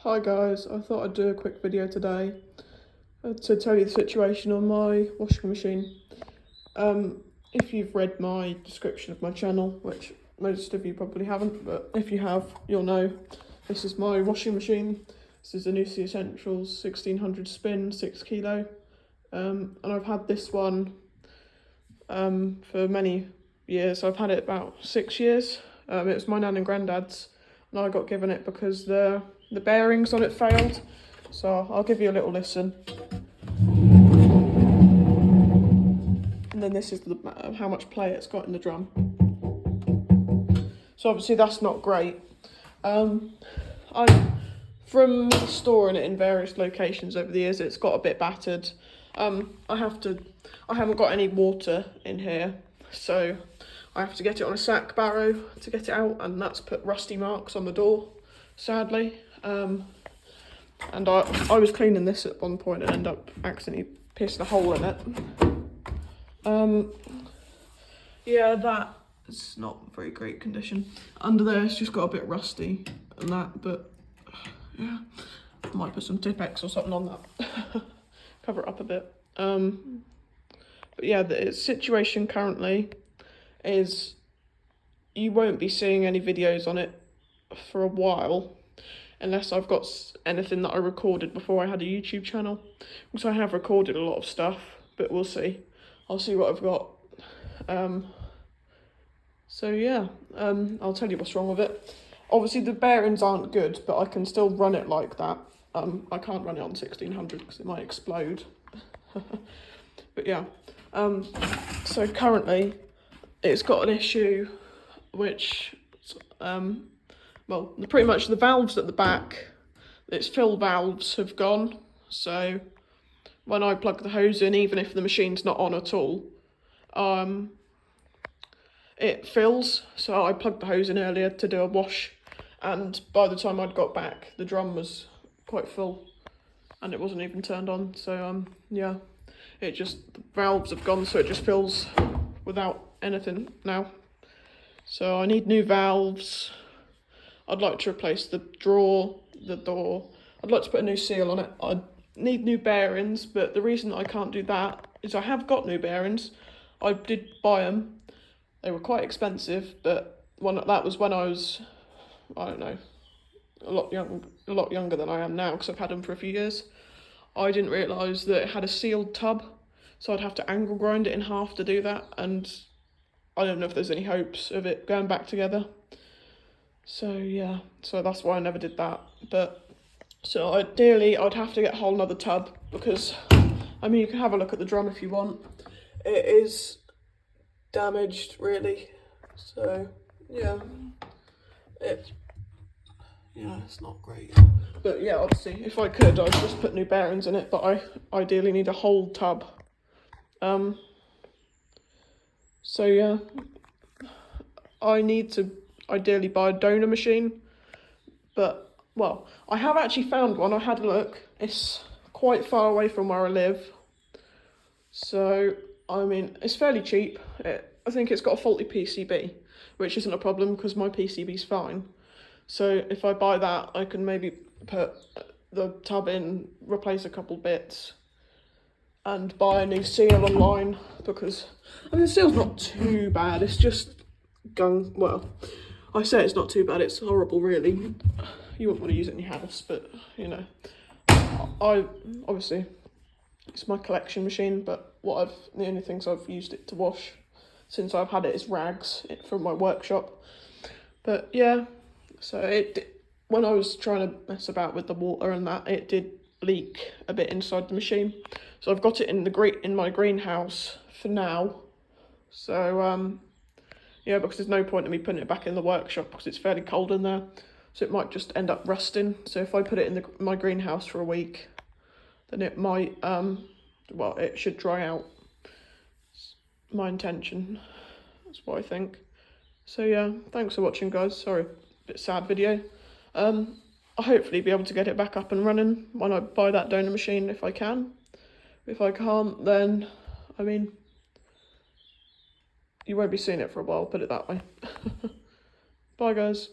Hi guys, I thought I'd do a quick video today to tell you the situation on my washing machine. If you've read my description of my channel, which most of you probably haven't, but if you have, you'll know this is my washing machine. This is a Zanussi Essentials 1600 spin, 6 kilo. And I've had this one for many years. I've had it about 6 years. It was my nan and granddad's, and I got given it because the bearings on it failed. So I'll give you a little listen. And then this is how much play it's got in the drum. So obviously that's not great. I'm from storing it in various locations over the years, it's got a bit battered. I haven't got any water in here, so I have to get it on a sack barrow to get it out, and that's put rusty marks on the door, sadly. And I was cleaning this at one point and ended up accidentally piercing a hole in it. Yeah, that's not very great condition. Under there it's just got a bit rusty and that, but yeah, I might put some Tipp-Ex or something on that. Cover it up a bit. But yeah, the situation currently is you won't be seeing any videos on it for a while, unless I've got anything that I recorded before I had a YouTube channel, because I have recorded a lot of stuff, but we'll see. I'll see what I've got. So yeah, I'll tell you what's wrong with it. Obviously the bearings aren't good, but I can still run it like that. I can't run it on 1600 because it might explode. But yeah, so currently it's got an issue which, well, pretty much the valves at the back, its fill valves have gone. So when I plug the hose in, even if the machine's not on at all, it fills. So I plugged the hose in earlier to do a wash, and by the time I'd got back, the drum was quite full and it wasn't even turned on. So yeah, the valves have gone, so it just fills without anything now. So I need new valves. I'd like to replace the door. I'd like to put a new seal on it. I need new bearings, but the reason I can't do that is I have got new bearings. I did buy them. They were quite expensive, but that was when I was, I don't know, a lot younger than I am now, because I've had them for a few years. I didn't realise that it had a sealed tub, so I'd have to angle grind it in half to do that, and I don't know if there's any hopes of it going back together. So yeah, so that's why I never did that. But so ideally I'd have to get a whole nother tub, because I mean, you can have a look at the drum if you want. It is damaged really. So yeah, it's not great. But yeah, obviously if I could, I'd just put new bearings in it, but I ideally need a whole tub. So yeah, I need to ideally buy a donor machine, but well, I have actually found one. I had a look. It's quite far away from where I live, so I mean it's fairly cheap. I think it's got a faulty PCB, which isn't a problem because my PCB's fine. So if I buy that, I can maybe put the tub in, replace a couple bits, and buy a new seal online, because I mean the seal's not too bad. It's just well, I say it's not too bad, it's horrible really. You wouldn't want to use it in your house, but you know, I obviously it's my collection machine, but the only things I've used it to wash since I've had it is rags from my workshop. But yeah, so when I was trying to mess about with the water and that, it did leak a bit inside the machine. So I've got it in my greenhouse for now. So yeah, because there's no point in me putting it back in the workshop because it's fairly cold in there. So it might just end up rusting. So if I put it in my greenhouse for a week, then it might, well, it should dry out. It's my intention. That's what I think. So yeah, thanks for watching guys. Sorry, a bit sad video. I'll hopefully be able to get it back up and running when I buy that donor machine if I can. If I can't, then, I mean, you won't be seeing it for a while, put it that way. Bye guys.